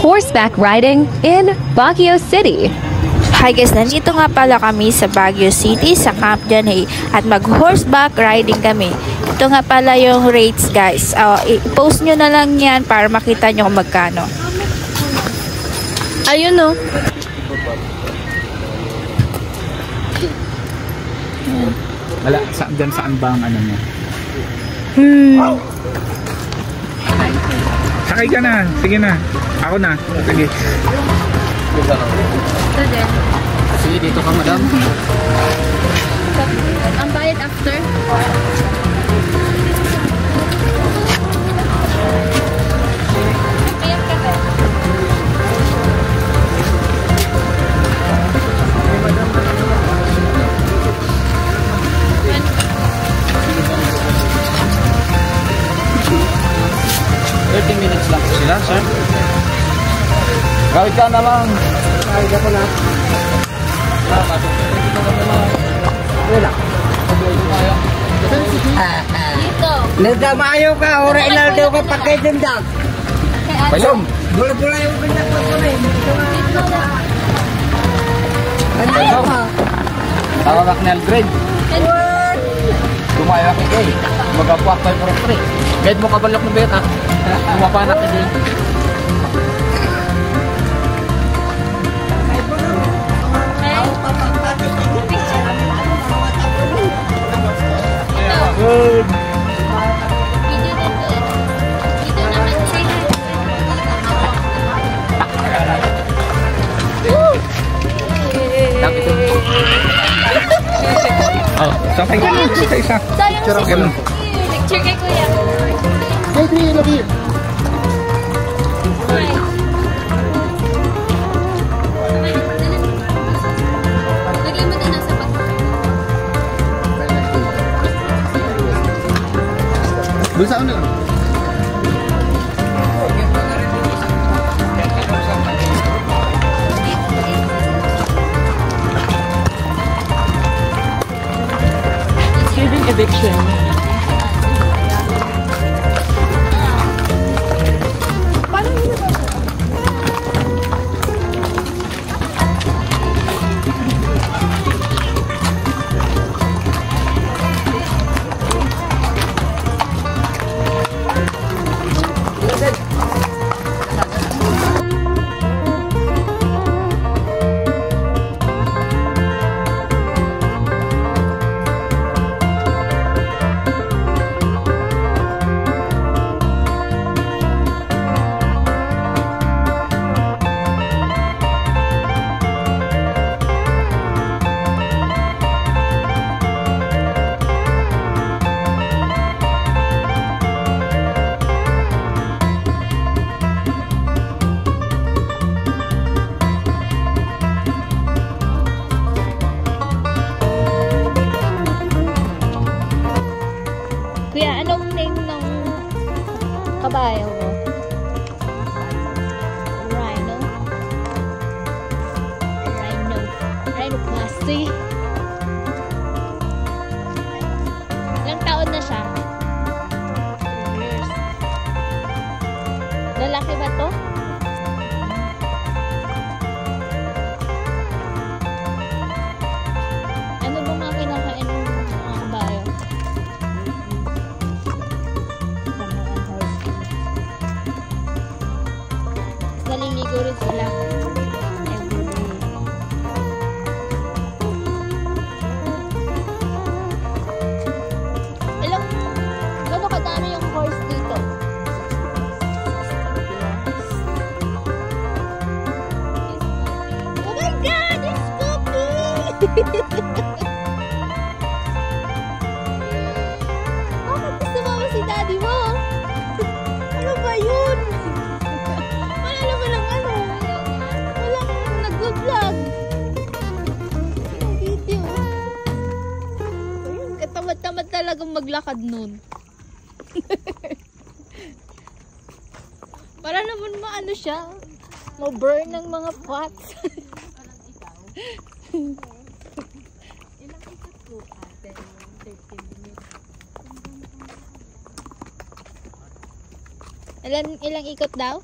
horseback riding in Baguio City. Hi guys, nandito nga pala kami sa Baguio City sa Camp John Hay at mag-horseback riding kami. Ito nga pala yung rates guys. I-post nyo na lang yan para makita nyo kung magkano. Ayun o. Wala, saan ba ang ano mo? Sakay ka na, sige na. Ako na, sige. Sige, dito ka madam. Ang bayad after? Minutes lang po sila, sir. Gawin ka na lang. Gawin ka po na. Dito. Nagdamayo ka, ora ilaldaw ka pakidindag. Bayom. Bula-bula yung pindak ko rin. Bayom. Tawag ni Alfred. Tumayo ka kay. Magapuak tayo for free. Kahit mo kabalok ng beta. Tumapanak ka din. Good. Oh, sakay ka na. Isa-isa. Sayang si picture kay kuya. Hey, love you. Lagay mo din nasa pag... Doon sa ano? Saving eviction. Kuya, anong name ng kabayo mo? Rhino? Rhinoplasty? Ilang taon na siya? 2 years. Lalaki ba to? Ano ba mga kinakain ng mga kabayo? Naliligo rin sila everyday. Gano'n kadami yung horse dito? Oh my God! It's Poppy! Bakit gusto mo si daddy mo? Ano ba yun? Wala naman ang ano. Walang nag-vlog. Yung video. Ayun, katamad-tamad talagang maglakad nun. Para naman maano siya. Ma-burn ng mga pots. Ilang ikot po ate? 13 minutes. Ilang ikot daw?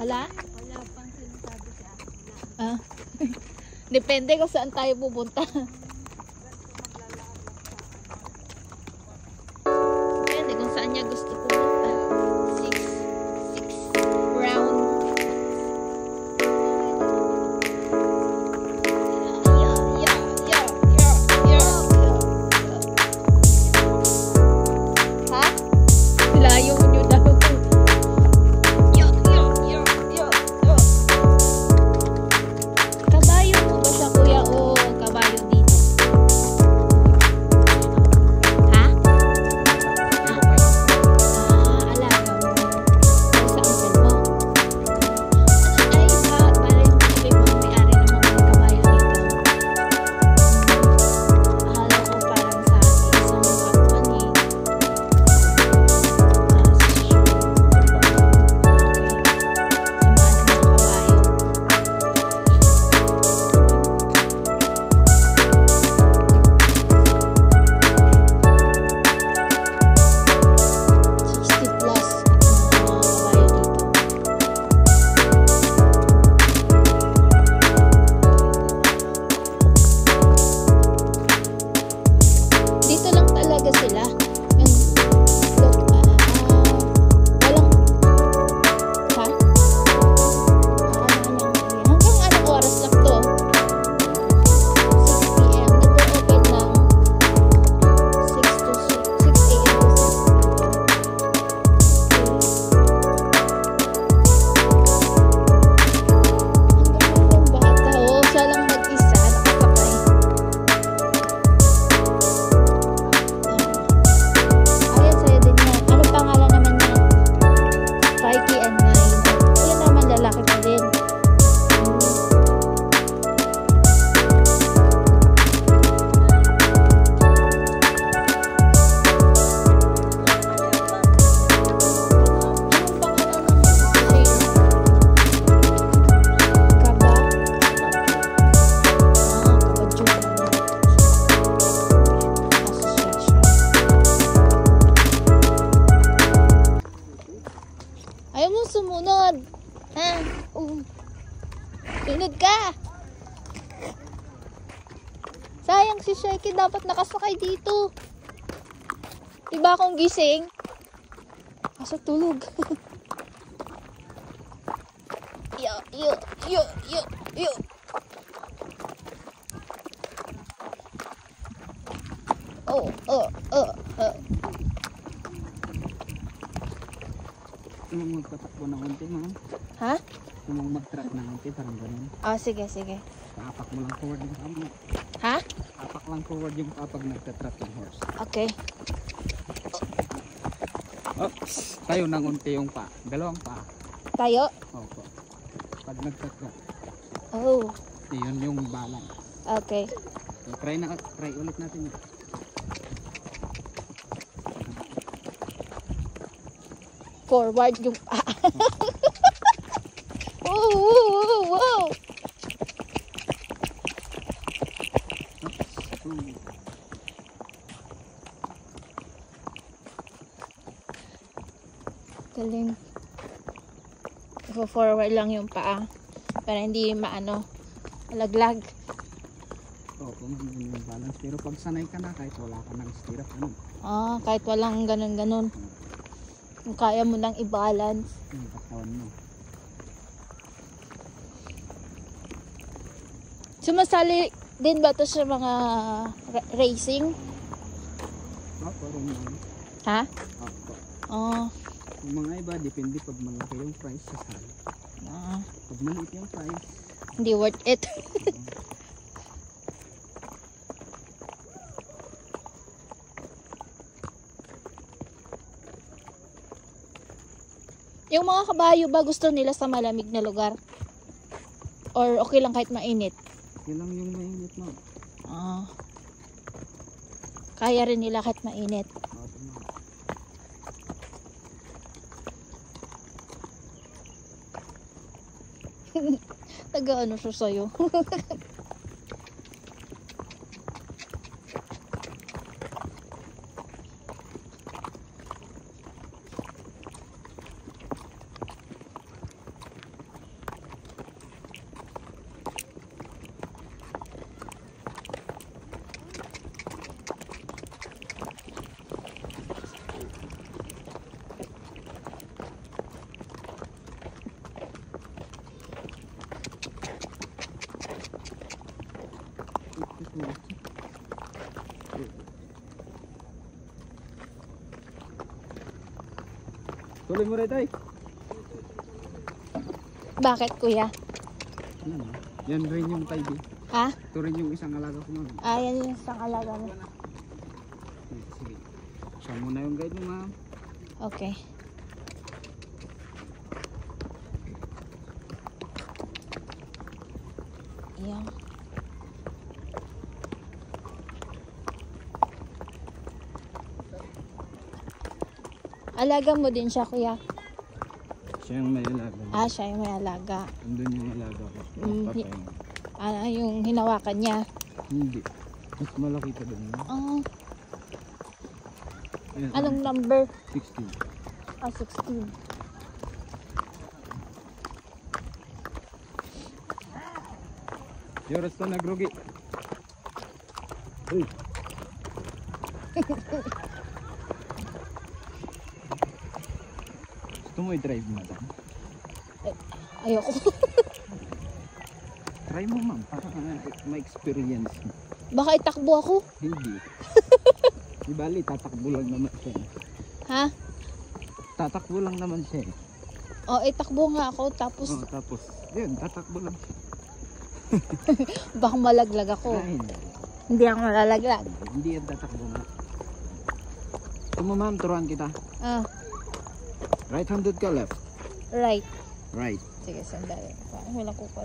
Wala? Wala pang sinasabi si Ate. Ah. Depende kung saan tayo pupunta. Depende kung saan niya gusto pumunta. 6 round. Ha? Layo nyo daw. Kabayo mo ba siya, kuya, o kabayo dito? Ha? Alaga mo. Sa uncle mo. Ay, parang sabi mo may-ari ng mga kabayo dito. Akala ko parang sa isang kapwan eh. Dito lang talaga sila. Yung walang ha? Hanggang anong oras lang to? 6 PM. Nag-open ng 6 to 6 AM to 6 PM. Ang ganda ng bata, oh. Siya lang mag-isa, nakasakay. Ayan, sa'yo din yan. Ano pangalan naman niya? Mikey and Nine. Ayan naman, lalaki pa din. Anong pangalan ng Kaba? Kabadyo. Association. Ayaw mo sumunod. Ha? Sunod ka. Sayang si Shaky, dapat nakasakay dito. Diba akong gising? Kaso tulog. Yo, yo, yo, yo, yo. Oh. Kung magtatakbo ng unti, ma'am. Ha? Kung mag-track ng unti, parang ganun. Oh, sige, sige. Paapak mo lang forward yung kamo. Ha? Apak lang forward yung kapag nagtatrack ng horse. Okay. Oops! Tayo ng unti yung pa. Dalawang pa. Tayo? Opo. Pag nagtatrack, Oh, yun yung balance. okay. So, try ulit natin yun. Forward yung wow. Galing. Forward lang yung paa para hindi maano malaglag. Opo, yun yung balance. Pero pag sanay ka na, kahit wala ka ng stirrup, ano? Kahit walang ganun. Kung kaya mo nang i-balance. Yung katawan mo. Sumasali din ba to sa mga racing? Opo, rin lang. Ha? Opo. Yung mga iba, depende pag malaki yung price sa sali. Pag maliit yung price, Hindi worth it. Yung mga kabayo ba gusto nila sa malamig na lugar? Or okay lang kahit mainit? yun lang yung mainit mo. Kaya rin nila kahit mainit. Opo, ma'am. Taga-ano siya sa'yo? Tuloy mo rin tayo. Bakit kuya? Yan rin yung kaibi. Ha? Ito rin yung isang alaga ko ma'am. Yan yung isang alaga mo. Sige. Siya muna yung guide mo ma'am. Okay. Ayan. Alaga mo din siya kuya? Siya yung may alaga. Siya yung may alaga. Andun yung alaga ko. Yung hinawakan niya. Hindi. Mas malaki pa doon. Ayan, Anong number? 16. 16. Yoras pa nagrugi. Uy. Gusto mo i-drive madam? Ayoko. Try mo ma'am para ma-experience mo. Baka itakbo ako. Hindi. Di bali, tatakbo lang naman siya. Ha? Tatakbo lang naman siya. Itakbo nga ako tapos Tapos, yun, tatakbo lang siya. baka malaglag ako. Ay, Hindi ako malalaglag. hindi yan tatakbo nga. Ito mo ma'am, turuan kita. Right-handed ka, left? Right. Right. Sige, sandali. Walang kukul.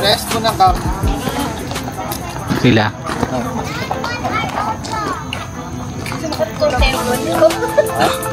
Rest mo na ka. Sila. Kung